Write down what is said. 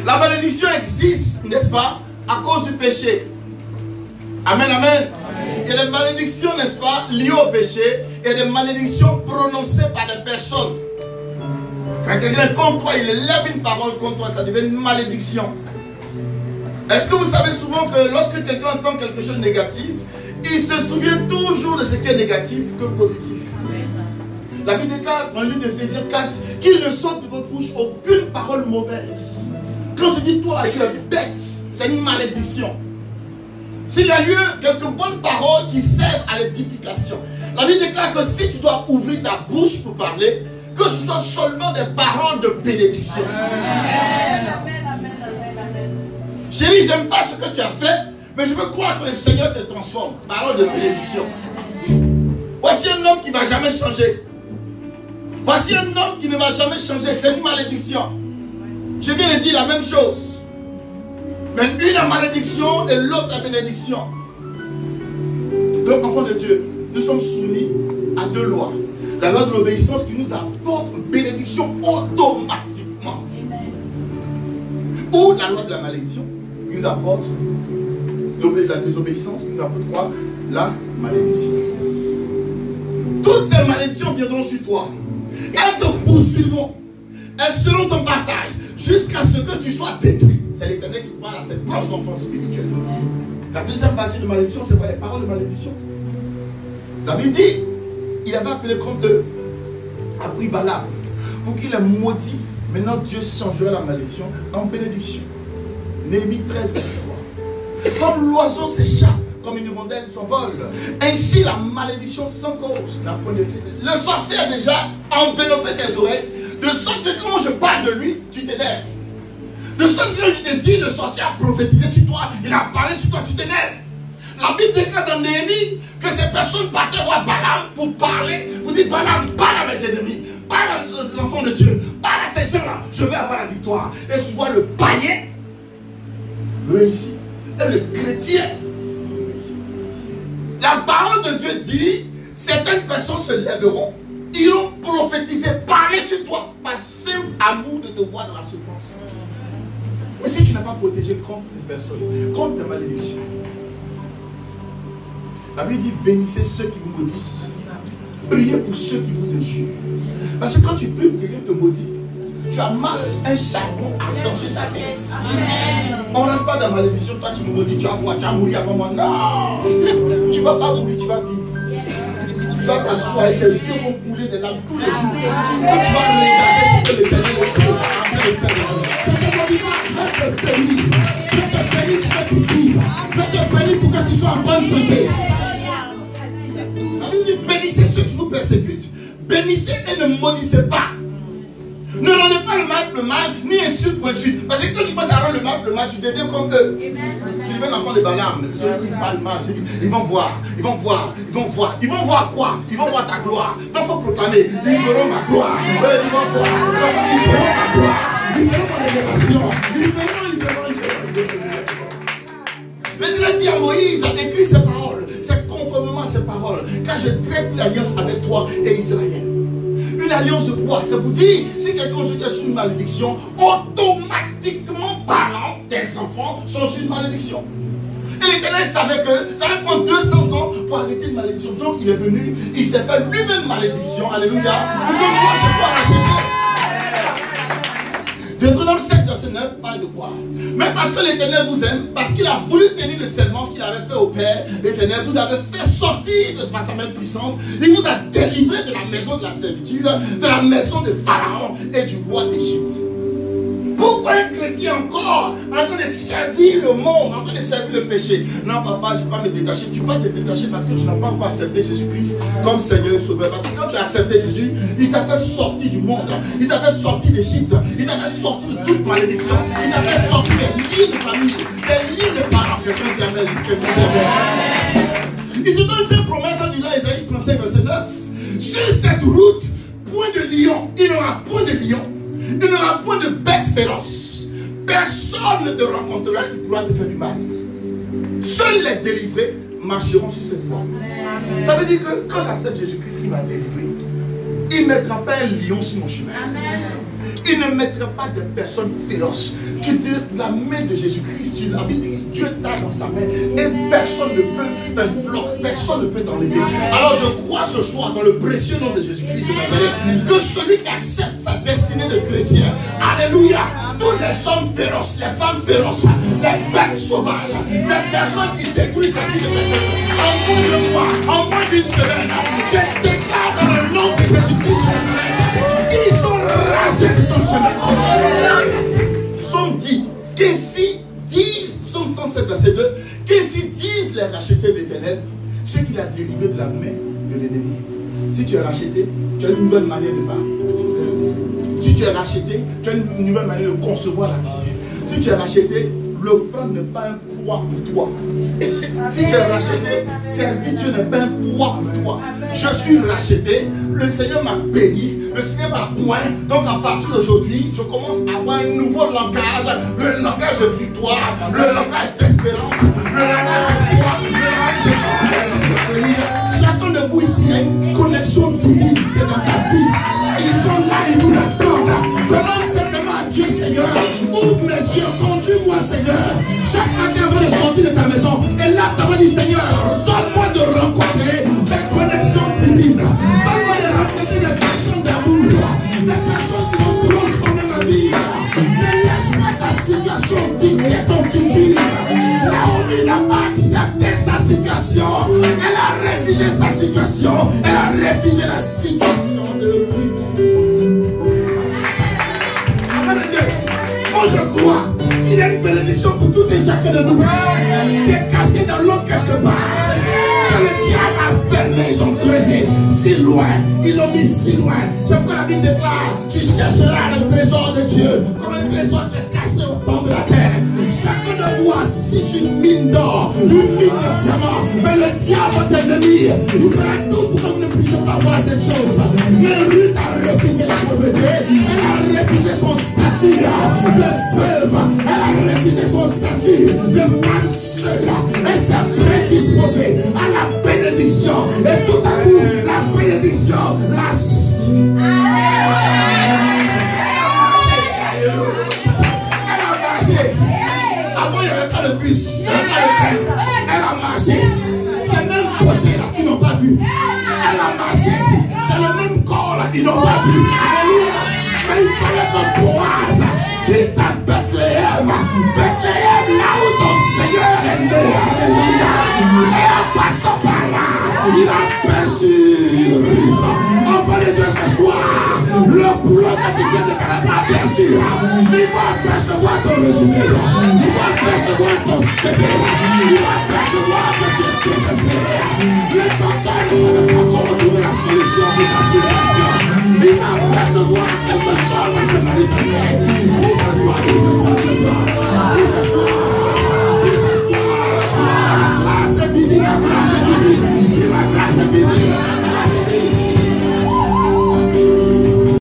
La malédiction existe, n'est-ce pas, à cause du péché. Amen, amen. Il y a des malédictions, n'est-ce pas, liées au péché, et des malédictions prononcées par des personnes. Quand quelqu'un est contre toi, il élève une parole contre toi, ça devient une malédiction. Est-ce que vous savez souvent que lorsque quelqu'un entend quelque chose de négatif, il se souvient toujours de ce qui est négatif que positif? La Bible déclare dans le livre d'Éphésiens 4 qu'il ne sorte de votre bouche aucune parole mauvaise. Quand je dis toi, tu es bête, c'est une malédiction. S'il y a lieu quelques bonnes paroles qui servent à l'édification, la Bible déclare que si tu dois ouvrir ta bouche pour parler, que ce soit seulement des paroles de bénédiction. Chérie, j'aime pas ce que tu as fait, mais je veux croire que le Seigneur te transforme. Parole de bénédiction. Voici un homme qui ne va jamais changer. Voici un homme qui ne va jamais changer. C'est une malédiction. Je viens de dire la même chose. Mais une est malédiction et l'autre est bénédiction. Donc, enfants de Dieu, nous sommes soumis à deux lois. La loi de l'obéissance qui nous apporte une bénédiction automatiquement. Ou la loi de la malédiction qui nous apporte la désobéissance, qui nous apporte quoi? La malédiction. Toutes ces malédictions viendront sur toi. Elles te poursuivront. Elles seront ton partage jusqu'à ce que tu sois détruit. C'est l'Éternel qui parle à ses propres enfants spirituels. La deuxième partie de malédiction, c'est quoi? Les paroles de malédiction. La Bible dit, il avait appelé contre eux, appris Balaam, pour qu'il ait maudit. Maintenant, Dieu changera la malédiction en bénédiction. Néhémie 13, verset 3. Comme l'oiseau s'échappe, comme une hirondelle s'envole, ainsi la malédiction sans cause n'a point d'effet. Le sorcier a déjà enveloppé tes oreilles, de sorte que quand je parle de lui, tu t'énerves. De sorte que je te dis, le sorcier a prophétisé sur toi, il a parlé sur toi, tu t'énerves. La Bible déclare dans Néhémie que ces personnes partaient voir Balaam pour parler, pour dire Balaam, parle à mes ennemis, parle aux enfants de Dieu, parle à ces gens-là, je vais avoir la victoire. Et souvent le païen réussit et le chrétien réussit. La parole de Dieu dit, certaines personnes se lèveront, iront prophétiser, parler sur toi par simple amour de te voir dans la souffrance. Mais si tu n'as pas protégé contre ces personnes, contre les malédictions, la Bible dit bénissez ceux qui vous maudissent, priez pour ceux qui vous injurent. Parce que quand tu pries pour quelqu'un te maudit, tu amasses un charbon ardent sur sa tête. On ne rentre pas dans la malédiction, toi tu me maudis, tu vas mourir avant moi. Non, tu ne vas pas mourir, tu vas vivre. Tu vas t'asseoir et tes yeux vont couler des larmes tous les jours. Quand tu vas regarder ce que l'Éternel est en train de faire. Je te bénis pour que tu vives. Je te bénis pour que tu sois en bonne santé. La Bible dit bénissez ceux qui vous persécutent. Bénissez et ne maudissez pas. Ne rendez pas le mal, ni insulte pour insulte. Parce que quand tu penses à rendre le mal, tu deviens comme eux. Tu deviens l'enfant de Balaam. Celui qui parle mal, ils vont voir. Ils vont voir quoi? Ils vont voir ta gloire. Donc il faut proclamer, ils verront ma gloire. Ils vont voir. Ils verront ma gloire. Ils verront mon élévation. Ils verront. Mais Dieu a dit à Moïse, a écrit ces paroles. C'est conformément à ces paroles. Car je traite une alliance avec toi et Israël. Une alliance de quoi? Ça vous dit, si quelqu'un est sur une malédiction, automatiquement parlant, tes enfants sont sur une malédiction. Et l'Éternel savait que ça allait prendre 200 ans pour arrêter une malédiction. Donc il est venu, il s'est fait lui-même malédiction. Alléluia. Pour que moi je sois racheté. Deutéronome 7, verset 9 parle de quoi? Mais parce que l'Éternel vous aime, parce qu'il a voulu tenir le serment qu'il avait fait au Père, l'Éternel vous avait fait sortir par sa main puissante. Il vous a délivré de la maison de la servitude, de la maison de Pharaon et du roi d'Égypte. Pourquoi un chrétien encore en train de servir le monde, en train de servir le péché? Non, papa, je ne vais pas me détacher. Tu ne vas pas te détacher parce que tu n'as pas encore accepté Jésus-Christ comme Seigneur et Sauveur. Parce que quand tu as accepté Jésus, il t'a fait sortir du monde. Il t'a fait sortir d'Égypte. Il t'a fait sortir de toute malédiction. Il t'a fait sortir des lignes de famille, des lignes de parents. Quelqu'un dit amen. Il te donne ses promesses en disant, Isaïe 35, verset 9. Sur cette route, point de lion. Il n'y aura point de lion. Il n'y aura point de bête féroce. Personne ne te rencontrera qui pourra te faire du mal. Seuls les délivrés marcheront sur cette voie. Ça veut dire que quand j'accepte Jésus-Christ qui m'a délivré, il ne mettra pas un lion sur mon chemin. Il ne mettra pas de personnes féroces. Tu dis la main de Jésus-Christ, tu l'habites, Dieu t'a dans sa main. Et personne ne peut te bloquer, personne ne peut t'enlever. Alors je crois ce soir dans le précieux nom de Jésus-Christ de Nazareth que celui qui accepte sa destinée de chrétien, alléluia, tous les hommes féroces, les femmes féroces, les bêtes sauvages, les personnes qui détruisent la vie de quelqu'un, en moins de mois, en moins d'une semaine, je déclare dans le nom de Jésus-Christ qu'ils sont rasés de ton chemin. Somme dit, qu'ainsi disent, Somme 107, verset 2, qu'ainsi disent les rachetés de l'Éternel, ceux qu'il a délivrés de la main de l'ennemi. Si tu es racheté, tu as une nouvelle manière de parler. Si tu es racheté, tu as une nouvelle manière de concevoir la vie. Si tu es racheté, l'offrande n'est pas un poids pour toi. Si tu es racheté, servitude n'est pas un poids pour toi. Je suis racheté, le Seigneur m'a béni, le Seigneur m'a oint. Donc à partir d'aujourd'hui, je commence à avoir un nouveau langage, le langage de victoire, le langage d'espérance, le langage de foi, le langage de... Chacun de vous ici a une connexion divine dans ta vie. Ils sont là, ils nous attendent. Demande simplement à Dieu, Seigneur, ouvre mes yeux, conduis-moi, Seigneur. Chaque matin avant de sortir de ta maison, et là, tu vas dire, Seigneur, donne-moi de rencontrer des connexions divines. Donne-moi de rencontrer des personnes d'amour, des personnes qui vont transformer ma vie. Ne laisse pas ta situation dicter ton futur. Naomi n'a pas accepté sa situation. Elle a réfugé sa situation. Elle a réfugé la situation de lui. Moi je crois qu'il y a une bénédiction pour tous et chacun de nous qui est caché dans l'eau quelque part. Que le diable a fermé, ils ont creusé si loin, ils l'ont mis si loin. C'est pourquoi la Bible déclare, tu chercheras le trésor de Dieu comme un trésor qui est caché au fond de la terre. Chacun de vous assis sur une mine d'or, une mine de diamant. Mais le diable, votre ennemi, il fera tout pour que vous ne puissiez pas voir cette chose. Mais Ruth a refusé la pauvreté, elle a refusé son statut de veuve, elle a refusé son statut de femme seule. Elle s'est prédisposée à la bénédiction. Et tout à coup, la bénédiction, la avant, il n'y avait pas de bus, il n'y avait pas de train. Elle a marché. Ces mêmes beautés là qui n'ont pas vu. Elle a marché. C'est le même corps là qui n'ont pas vu. Alléluia. Mais il fallait que Boaz quitte à Bethléem. Bethléem, là où ton Seigneur est né. Alléluia. Et en passant par là, il a perçu Ruth. Enfant de Dieu ce soir, le boulot que tu sais de Canada a perçu. Il va percevoir ton résumé. Il va percevoir ton CV. Il va percevoir que tu es désespéré. Le docteur